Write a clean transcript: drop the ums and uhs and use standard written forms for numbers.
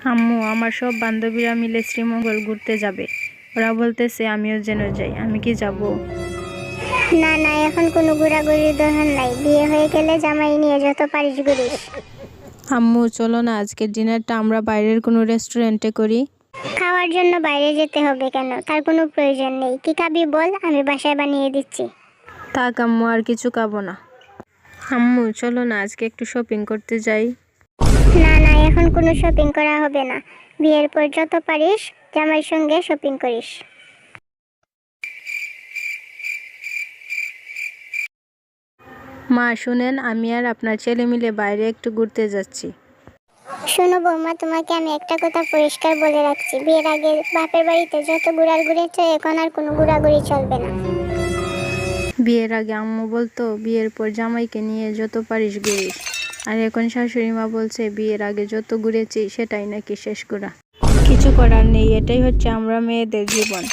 আম্মু, আমার সব বান্ধবীরা মিলে শ্রীমঙ্গল ঘুরতে যাবে। ওরা বলতেছে আমিও যেন যাই। আমি কি যাব? না না, এখন কোনো ঘোরাঘুরির দরকার নাই। বিয়ে হয়ে গেলে জামাই নিয়ে যত পারিস ঘুরিস। আম্মু, চলো না আজকের ডিনারটা আমরা বাইরের কোনো রেস্টুরেন্টে করি। খাওয়ার জন্য বাইরে যেতে হবে কেন? তার কোনো প্রয়োজন নেই। কি খাবি বল, আমি বাসায় বানিয়ে দিচ্ছি। থাক আম্মু, আর কিছু খাবো না। আম্মু, চলো না আজকে একটু শপিং করতে যাই। না না, এখন কোনো শপিং করা হবে না। বিয়ের পর যত পারিস জামাইয়ের সঙ্গে শপিং করিস। মা শুনেন, আমি আর আপনার ছেলে মিলে বাইরে একটু ঘুরতে যাচ্ছি। শোনো বৌমা, তোমাকে আমি একটা কথা পরিষ্কার বলে রাখছি। বিয়ের আগে বাপের বাড়িতে যত ঘোরাঘুরি হচ্ছে, এখন আর কোনো ঘোরাঘুরি চলবে না। বিয়ের আগে আম্মু বলতো বিয়ের পর জামাইকে নিয়ে যত পারিস ঘুরিস, আর এখন শাশুড়ি মা বলছে বিয়ের আগে যত ঘুরেছি সেটাই নাকি শেষ ঘোরা। কিছু করার নেই, এটাই হচ্ছে আমরা মেয়েদের জীবন।